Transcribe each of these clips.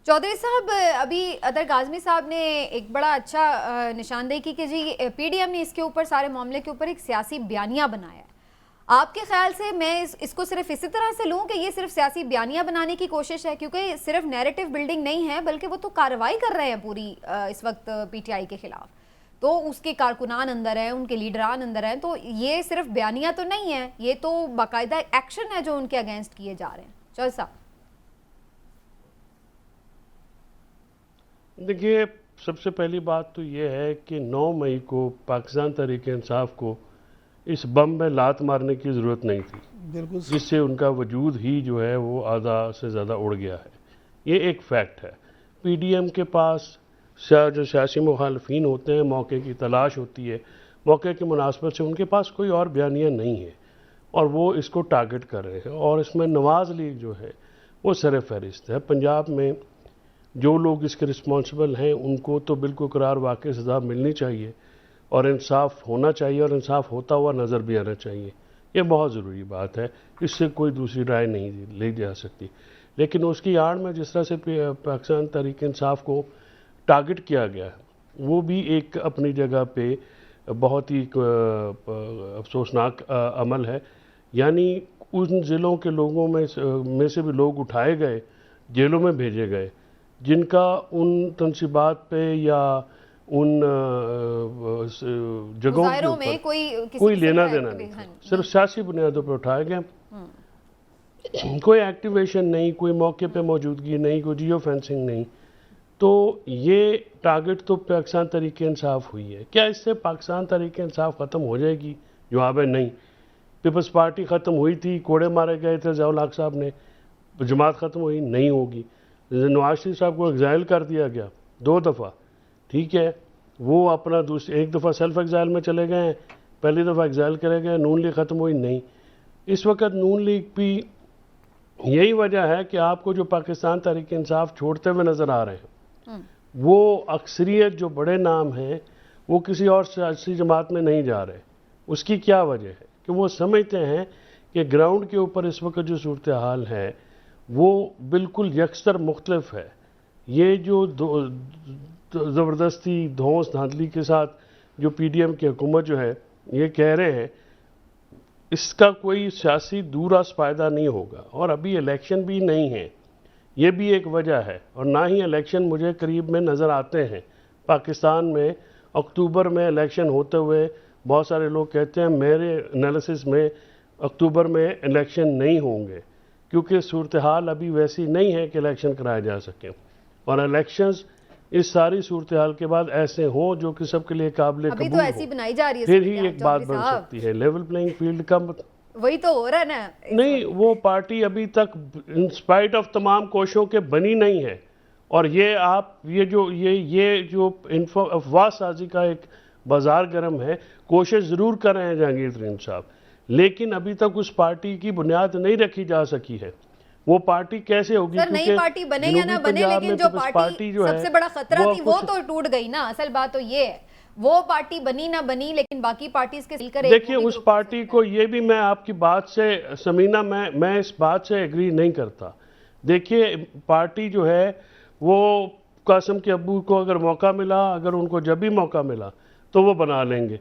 चौधरी साहब, अभी अदर काज़मी साहब ने एक बड़ा अच्छा निशानदेही की कि जी पीडीएम ने इसके ऊपर, सारे मामले के ऊपर एक सियासी बयानिया बनाया है। आपके ख्याल से मैं इसको सिर्फ इसी तरह से लूं कि ये सिर्फ सियासी बयानिया बनाने की कोशिश है, क्योंकि सिर्फ नैरेटिव बिल्डिंग नहीं है बल्कि वो तो कार्रवाई कर रहे हैं पूरी इस वक्त पीटीआई के खिलाफ, तो उसके कारकुनान अंदर हैं, उनके लीडरान अंदर हैं, तो ये सिर्फ बयानिया तो नहीं है, ये तो बाकायदा एक्शन है जो उनके अगेंस्ट किए जा रहे हैं। चौधरी साहब देखिए, सबसे पहली बात तो ये है कि 9 मई को पाकिस्तान तहरीक इंसाफ को इस बम में लात मारने की ज़रूरत नहीं थी, बिल्कुल, जिससे उनका वजूद ही जो है वो आधा से ज़्यादा उड़ गया है। ये एक फैक्ट है। पीडीएम के पास जो सियासी मुखालफीन होते हैं, मौके की तलाश होती है, मौके की मुनासबत से उनके पास कोई और बयानिया नहीं है और वो इसको टारगेट कर रहे हैं। और इसमें नवाज़ लीग जो है वो सर फहरिस्त है। पंजाब में जो लोग इसके रिस्पॉन्सिबल हैं उनको तो बिल्कुल करार वाकई सज़ा मिलनी चाहिए और इंसाफ होना चाहिए और इंसाफ होता हुआ नज़र भी आना चाहिए। ये बहुत ज़रूरी बात है, इससे कोई दूसरी राय नहीं ली जा सकती। लेकिन उसकी आड़ में जिस तरह से पाकिस्तान तहरीक इंसाफ को टारगेट किया गया है वो भी एक अपनी जगह पे बहुत ही अफसोसनाक अमल है। यानी उन ज़िलों के लोगों में से भी लोग उठाए गए, जेलों में भेजे गए, जिनका उन तनसीबात पे या उन जगहों के ऊपर कोई लेना देना नहीं था, सिर्फ सियासी बुनियादों पर उठाए गए। कोई एक्टिवेशन नहीं, कोई मौके पे मौजूदगी नहीं, कोई जियो फेंसिंग नहीं। तो ये टारगेट तो पाकिस्तान तहरीक इंसाफ हुई है। क्या इससे पाकिस्तान तहरीक इंसाफ ख़त्म हो जाएगी? जवाब है नहीं। पीपल्स पार्टी ख़त्म हुई थी, कोड़े मारे गए थे ज़ियाउल हक साहब ने, जमात ख़त्म हुई नहीं होगी। नवाज शरीफ साहब को एग्जाइल कर दिया गया 2 दफ़ा, ठीक है, वो अपना एक दफ़ा सेल्फ एग्जाइल में चले गए हैं, पहली दफ़ा एग्जाइल करे गए, नून लीग ख़त्म हुई नहीं। इस वक्त नून लीग भी यही वजह है कि आपको जो पाकिस्तान तहरीक इंसाफ छोड़ते हुए नज़र आ रहे हैं वो अक्सरियत जो बड़े नाम हैं वो किसी और सियासी जमात में नहीं जा रहे। उसकी क्या वजह है कि वो समझते हैं कि ग्राउंड के ऊपर इस वक्त जो सूरत हाल है वो बिल्कुल यकसर मुख्तलिफ है। ये जो ज़बरदस्ती धौंस धांधली के साथ जो पीडीएम की हुकूमत जो है ये कह रहे हैं, इसका कोई सियासी दूरास फ़ायदा नहीं होगा। और अभी इलेक्शन भी नहीं है, ये भी एक वजह है। और ना ही इलेक्शन मुझे करीब में नज़र आते हैं। पाकिस्तान में अक्टूबर में इलेक्शन होते हुए बहुत सारे लोग कहते हैं, मेरे एनालिसिस में अक्टूबर में इलेक्शन नहीं होंगे, क्योंकि सूरत हाल अभी वैसी नहीं है कि इलेक्शन कराए जा सकें। और इलेक्शंस इस सारी सूरत हाल के बाद ऐसे हों जो कि सबके लिए काबिल कबूल तो ऐसी बनाई जा रही है, फिर ही एक बात बन सकती है। लेवल प्लेइंग फील्ड का वही तो हो रहा है ना। नहीं, वो पार्टी अभी तक इन स्पाइट ऑफ तमाम कोशिशों के बनी नहीं है। और ये जो अफवाह साजी का एक बाजार गर्म है, कोशिश ज़रूर कर रहे हैं जहांगीर तरीन साहब, लेकिन अभी तक उस पार्टी की बुनियाद नहीं रखी जा सकी है। वो पार्टी कैसे होगी? सर, नई पार्टी बने या ना बने, लेकिन जो पार्टी जो सबसे बड़ा खतरा थी वो तो टूट गई ना। असल बात तो ये है, वो पार्टी बनी ना बनी, लेकिन बाकी पार्टीज के सिलकर देखिए उस पार्टी को, ये भी मैं आपकी बात से समीना, मैं इस बात से एग्री नहीं करता। देखिए पार्टी जो है वो कासिम के अब्बू को अगर मौका मिला, अगर उनको जब भी मौका मिला तो वो बना लेंगे।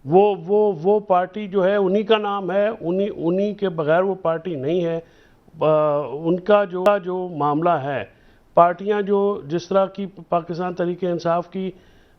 वो पार्टी जो है उन्हीं का नाम है, उन्हीं के बगैर वो पार्टी नहीं है। उनका जो मामला है, पार्टियां जो जिस तरह की पाकिस्तान तहरीक इंसाफ की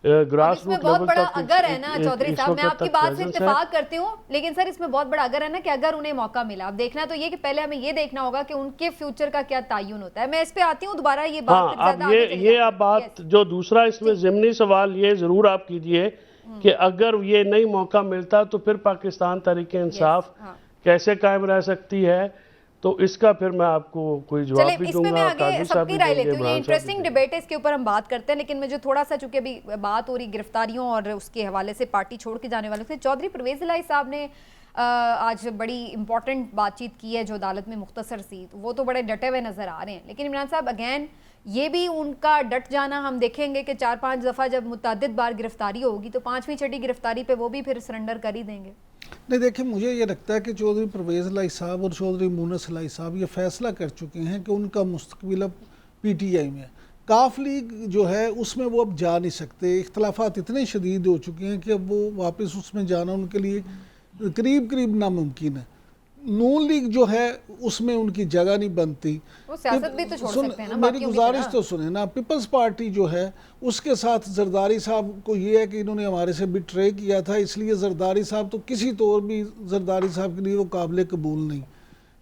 ग्रास रूट लेवल बड़ा अगर है ना चौधरी साहब, मैं आपकी बात से इत्तेफाक करती हूँ, लेकिन सर इसमें बहुत बड़ा अगर है ना कि अगर उन्हें मौका मिला, अब देखना तो ये कि पहले हमें ये देखना होगा कि उनके फ्यूचर का क्या तायुन होता है। मैं इस पे आती हूँ दोबारा, ये बात आप बात जो दूसरा इसमें ज़िमनी सवाल ये जरूर आप कीजिए कि अगर ये नहीं मौका मिलता तो फिर पाकिस्तान तहरीक इंसाफ कैसे कायम रह सकती है। तो इसका फिर मैं आपको कोई जवाब भी दूंगा। मैं आगे सबकी राय लेती हूँ, ये इंटरेस्टिंग डिबेट है, इसके ऊपर हम बात करते हैं। लेकिन मुझे थोड़ा सा, चूंकि अभी बात हो रही गिरफ्तारियों और उसके हवाले से पार्टी छोड़ के जाने वालों से, चौधरी परवेज इलाही साहब ने आज बड़ी इंपॉर्टेंट बातचीत की है जो अदालत में मुख्तसर सी, वो तो बड़े डटे हुए नजर आ रहे हैं। लेकिन इमरान साहब अगेन ये भी उनका डट जाना हम देखेंगे कि 4-5 दफ़ा जब मुतअद्दिद बार गिरफ्तारी होगी तो 5वीं 6ठी गिरफ्तारी पे वो भी फिर सरेंडर कर ही देंगे। नहीं, देखिए मुझे ये लगता है कि चौधरी परवेज़ इलाही साहब और चौधरी मुनस इलाही साहब ये फैसला कर चुके हैं कि उनका मुस्तकबिल अब पीटीआई में है। काफ लीग जो है उसमें वो अब जा नहीं सकते, इख्तलाफात इतने शदीद हो चुके हैं कि अब वो वापस उसमें जाना उनके लिए करीब करीब नामुमकिन है। नून लीग जो है उसमें उनकी जगह नहीं बनती। वो सियासत भी तो छोड़ सकते हैं ना, मेरी बाकियों की गुजारिश तरह। तो सुने ना, पीपल्स पार्टी जो है उसके साथ जरदारी साहब को ये है कि इन्होंने हमारे से बिट्रे किया था, इसलिए जरदारी साहब तो किसी तौर भी जरदारी साहब के लिए वो काबिल कबूल नहीं।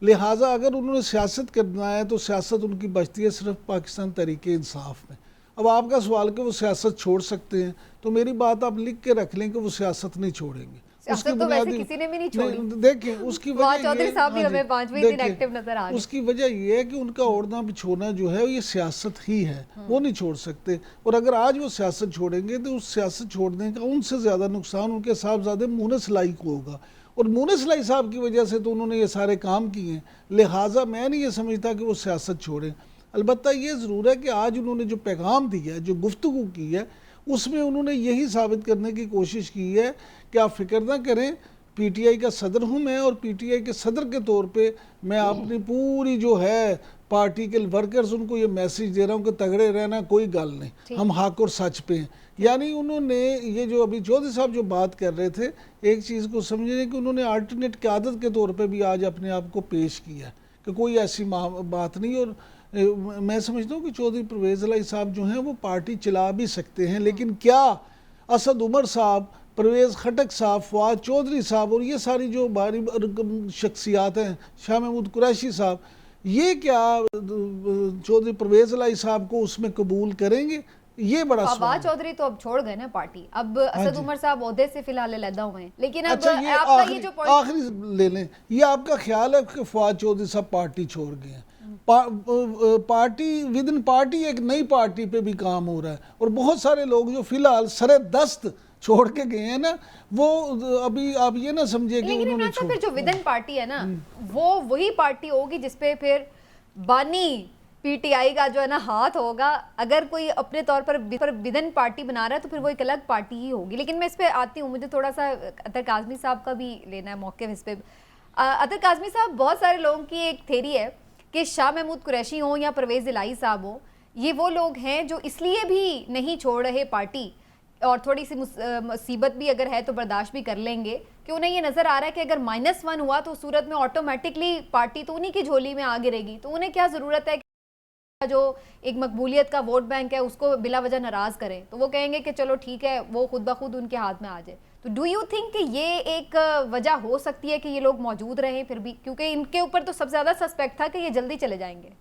लिहाजा अगर उन्होंने सियासत करना है तो सियासत उनकी बचती है सिर्फ पाकिस्तान तहरीक इंसाफ में। अब आपका सवाल कि वो सियासत छोड़ सकते हैं, तो मेरी बात आप लिख के रख लें कि वो सियासत नहीं छोड़ेंगे। सियासत तो वैसे किसी ने भी नहीं छोड़ी। देखिए उसकी वजह चौधरी साहब भी हमें 5वें दिन एक्टिव नजर आ रहे। उसकी वजह ये है कि उनका ओढ़ना बिछोना जो है ये सियासत ही है, वो नहीं छोड़ सकते। और अगर आज वो सियासत छोड़ेंगे तो उस सियासत छोड़ने का उनसे ज़्यादा नुकसान उनके साहबजादे मुनस लाई को होगा, और मुनस लाई साहब की वजह से तो उन्होंने ये सारे काम किए हैं। लिहाजा मैं नहीं ये समझता कि वो सियासत छोड़ें। अलबत्ता ये ज़रूर है कि आज उन्होंने जो पैगाम दिया है, जो गुफ्तगू की है, उसमें उन्होंने यही साबित करने की कोशिश की है कि आप फिक्र ना करें, पीटीआई का सदर हूँ मैं, और पीटीआई के सदर के तौर पे मैं अपनी पूरी जो है पार्टी के वर्कर्स उनको ये मैसेज दे रहा हूँ कि तगड़े रहना, कोई गल नहीं, हम हक और सच पे हैं। यानी उन्होंने ये जो अभी चौधरी साहब जो बात कर रहे थे, एक चीज़ को समझने कि उन्होंने अल्टरनेट क़यादत के तौर पे भी आज अपने आप को पेश किया कि कोई ऐसी बात नहीं। और मैं समझता हूँ कि चौधरी परवेज़ इलाही साहब जो हैं वो पार्टी चला भी सकते हैं, लेकिन क्या असद उमर साहब, परवेज़ खटक साहब, फवाद चौधरी साहब और ये सारी जो बारी शख्सियात हैं, शाह महमूद कुरैशी साहब, ये क्या चौधरी परवेज़ इलाही साहब को उसमें कबूल करेंगे? ये बड़ा सवाल। फवाद चौधरी तो अब छोड़ गए ना पार्टी, अब असद उमर साहब ओहदे से फिलहाल अलहदा हुए हैं। लेकिन अब अच्छा, ये आपका ये जो आखिरी ले लें, ये आपका ख्याल है कि फवाद चौधरी साहब पार्टी छोड़ गए हैं? पार्टी विद इन पार्टी एक नई पार्टी पे भी काम हो रहा है, और बहुत सारे लोग जो फिलहाल सरे दस्त छोड़ के गए हैं ना, वो अभी आप ये ना समझिए कि उन्होंने छोड़। फिर जो विदन पार्टी है ना, वो वही पार्टी होगी जिसपे फिर बानी पीटीआई का जो है ना हाथ होगा। अगर कोई अपने तौर पर विदन पार्टी बना रहा है तो फिर वो एक अलग पार्टी ही होगी। लेकिन मैं इस पे आती हूँ, मुझे थोड़ा सा अतर काज़मी साहब का भी लेना है मौके इस पे। अतर काज़मी साहब, बहुत सारे लोगों की एक थेरी है कि शाह महमूद कुरैशी हो या परवेज़ इलाही साहब हो, ये वो लोग हैं जो इसलिए भी नहीं छोड़ रहे पार्टी, और थोड़ी सी मुसीबत भी अगर है तो बर्दाश्त भी कर लेंगे, कि उन्हें ये नज़र आ रहा है कि अगर -1 हुआ तो उस सूरत में ऑटोमेटिकली पार्टी तो उन्हीं की झोली में आ गिरेगी। तो उन्हें क्या ज़रूरत है कि जो एक मकबूलियत का वोट बैंक है उसको बिला वजह नाराज़ करें। तो वो कहेंगे कि चलो ठीक है, वो खुद ब खुद उनके हाथ में आ जाए। तो डू यू थिंक कि ये एक वजह हो सकती है कि ये लोग मौजूद रहें फिर भी, क्योंकि इनके ऊपर तो सबसे ज़्यादा सस्पेक्ट था कि ये जल्दी चले जाएंगे?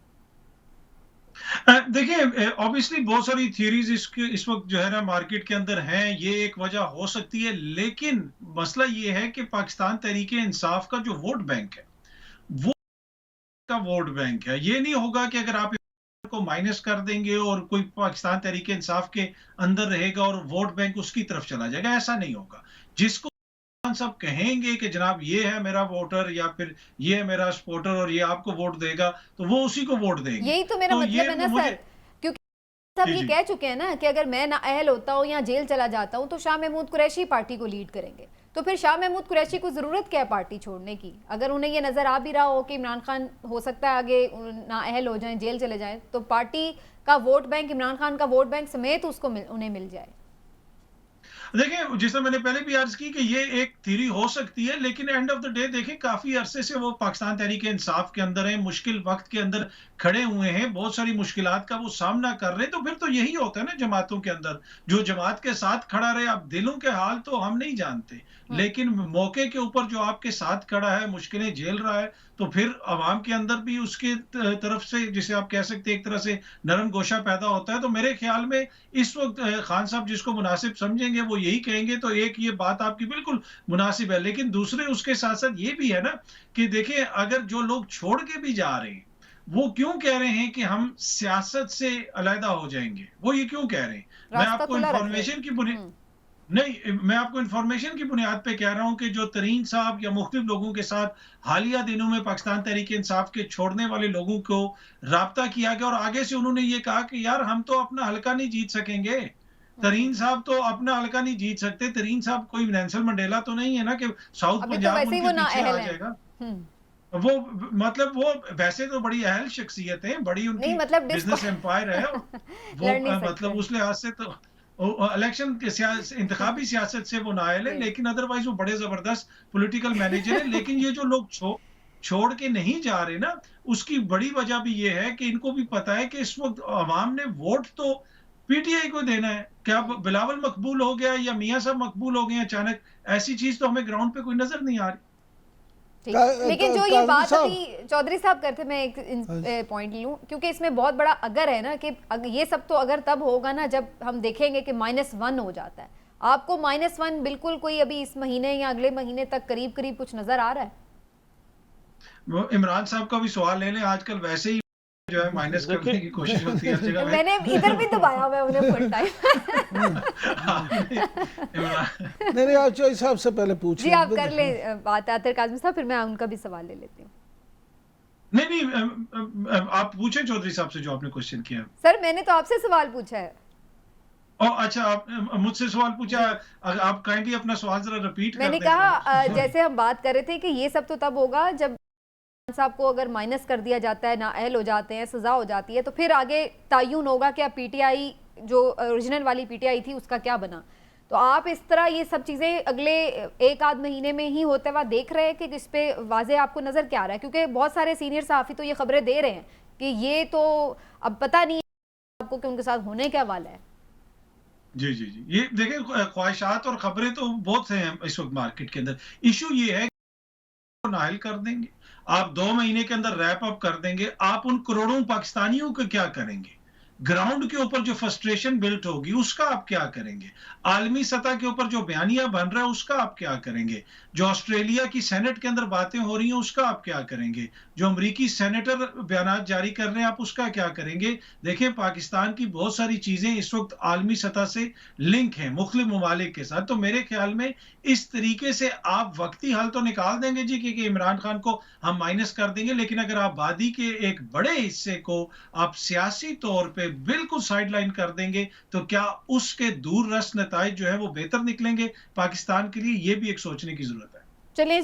देखिए, ऑब्वियसली बहुत सारी थियरीज इस वक्त जो है ना मार्केट के अंदर हैं, ये एक वजह हो सकती है। लेकिन मसला ये है कि पाकिस्तान तहरीक इंसाफ का जो वोट बैंक है, वो का वोट बैंक है। ये नहीं होगा कि अगर आप को माइनस कर देंगे और कोई पाकिस्तान तहरीक इंसाफ के अंदर रहेगा और वोट बैंक उसकी तरफ चला जाएगा, ऐसा नहीं होगा। जिसको सब कहेंगे कि जनाब ये है मेरा वोटर या फिर ये है मेरा सपोर्टर और ये आपको वोट देगा, तो वो उसी को वोट देंगे। यही तो मेरा मतलब है ना सर, क्योंकि सब ये कह चुके हैं ना कि अगर मैं नाअहल होता हूँ या जेल चला जाता हूँ तो शाह महमूद कुरैशी पार्टी को लीड करेंगे। तो फिर शाह महमूद कुरैशी को ज़रूरत क्या है पार्टी छोड़ने की? अगर उन्हें ये नज़र आ भी रहा हो कि इमरान खान हो सकता है आगे नाअहल हो जाएं, जेल चले जाएं, तो पार्टी का वोट बैंक, इमरान खान का वोट बैंक समेत उसको उन्हें मिल जाए। देखिए, जिससे मैंने पहले भी अर्ज की कि ये एक थ्योरी हो सकती है, लेकिन एंड ऑफ द डे देखें काफी अरसे से वो पाकिस्तान तहरीक इंसाफ के अंदर है, मुश्किल वक्त के अंदर खड़े हुए हैं, बहुत सारी मुश्किलात का वो सामना कर रहे हैं। तो फिर तो यही होता है ना जमातों के अंदर, जो जमात के साथ खड़ा रहे। अब दिलों के हाल तो हम नहीं जानते, लेकिन मौके के ऊपर जो आपके साथ खड़ा है, मुश्किलें झेल रहा है, तो फिर अवाम के अंदर भी उसके तरफ से, जिसे आप कह सकते हैं एक तरह से नरम गोशा पैदा होता है। तो मेरे ख्याल में इस वक्त खान साहब जिसको मुनासिब समझेंगे वो यही कहेंगे। तो एक ये बात आपकी बिल्कुल मुनासिब है, लेकिन दूसरे उसके साथ साथ ये भी है ना कि देखिए, अगर जो लोग छोड़ के भी जा रहे हैं वो क्यों कह रहे हैं कि हम सियासत से अलहदा हो जाएंगे, वो ये क्यों कह रहे हैं? मैं आपको इंफॉर्मेशन की मैं आपको इंफॉर्मेशन की बुनियाद पे कह रहा हूं कि जो तरीन साहब या मुख्तलिफ लोगों के साथ हालिया दिनों में पाकिस्तान तहरीक इंसाफ के छोड़ने वाले लोगों को राब्ता किया गया और आगे से उन्होंने ये कहा कि यार हम तो अपना हल्का नहीं जीत सकेंगे, तरीन साहब तो अपना हल्का नहीं जीत सकते। तरीन साहब कोई नेल्सन मंडेला तो नहीं है ना कि साउथ पंजाब उनके पीछे आ जाएगा। वो मतलब वो वैसे तो बड़ी अहल शख्सियत है, बड़ी उनकी नहीं मतलब बिजनेस एम्पायर है। वो लड़ नहीं सकते। मतलब उस लिहाज से तो इलेक्शन के इंतखाबी सियासत से वो नाअहल है, जी। लेकिन अदरवाइज वो बड़े जबरदस्त पॉलिटिकल मैनेजर है। लेकिन ये जो लोग छोड़ के नहीं जा रहे ना, उसकी बड़ी वजह भी ये है कि इनको भी पता है कि इस वक्त अवाम ने वोट तो पीटीआई को देना है। क्या बिलावल मकबूल हो गया या मियां साहब मकबूल हो गए अचानक, ऐसी चीज तो हमें ग्राउंड पे कोई नजर नहीं आ रही। ठीक है। लेकिन जो ये काजमी बात साहब, अभी चौधरी साहब करते, मैं एक पॉइंट लूं, क्योंकि इसमें बहुत बड़ा अगर है ना, कि ये सब तो अगर तब होगा ना जब हम देखेंगे कि -1 हो जाता है। आपको -1 बिल्कुल कोई अभी इस महीने या अगले महीने तक करीब करीब कुछ नजर आ रहा है? वो इमरान साहब का भी सवाल ले लें, आजकल वैसे ही जो है माइनस करने की कोशिश होती है हर जगह में। मैंने इधर भी दबाया हुआ है उन्हें फुल टाइम। नहीं नहीं, आप चॉइस साहब से पहले पूछ जी आप कर ले बात आतर काजमी साहब, फिर मैं उनका भी सवाल ले लेती हूँ। नहीं आप पूछें चौधरी साहब से जो आपने क्वेश्चन किया। सर मैंने तो आपसे सवाल पूछा है। अच्छा, आप मुझसे सवाल पूछा। आप काइंडली अपना सवाल जरा रिपीट कर दें। मैंने कहा जैसे हम बात कर रहे थे कि ये सब तो तब होगा जब साहब को अगर माइनस कर दिया जाता है, नाअहल हो जाते हैं, सजा हो जाती है, तो फिर आगे तायुन होगा कि पीटीआई जो ओरिजिनल वाली पीटीआई थी उसका क्या बना। तो आप इस तरह ये सब चीज़ें अगले एक आध महीने में ही होते हुआ देख रहे हैं कि इस पे वाजे आपको नज़र क्या आ रहा है? क्योंकि बहुत सारे सीनियर सहाफ़ी तो ये खबरें दे रहे हैं कि ये तो अब पता नहीं है आपको कि उनके साथ होने क्या वाला है। जी जी जी, ये देखिए ख्वाहिशात और खबरें तो बहुत से हैं इस वक्त मार्केट के अंदर। इशू ये है कि नाअहल कर देंगे, आप 2 महीने के अंदर रैप अप कर देंगे, आप उन करोड़ों पाकिस्तानियों को क्या करेंगे? ग्राउंड के ऊपर जो फ्रस्ट्रेशन बिल्ट होगी उसका आप क्या करेंगे? आलमी सतह के ऊपर जो बयानिया बन रहा है उसका आप क्या करेंगे? जो ऑस्ट्रेलिया की सेनेट के अंदर बातें हो रही हैं उसका आप क्या करेंगे? जो अमेरिकी सेनेटर बयान जारी कर रहे हैं आप उसका क्या करेंगे? देखिए पाकिस्तान की बहुत सारी चीजें इस वक्त आलमी सतह से लिंक हैं मुख्तलिफ ममालिक के साथ। तो मेरे ख्याल में इस तरीके से आप वक्ती हल तो निकाल देंगे जी कि इमरान खान को हम माइनस कर देंगे, लेकिन अगर आबादी के एक बड़े हिस्से को आप सियासी तौर पे बिल्कुल साइडलाइन कर देंगे तो क्या उसके दूर रस नताइज जो है वो बेहतर निकलेंगे पाकिस्तान के लिए? ये भी एक सोचने की जरूरत है। चलिए जी।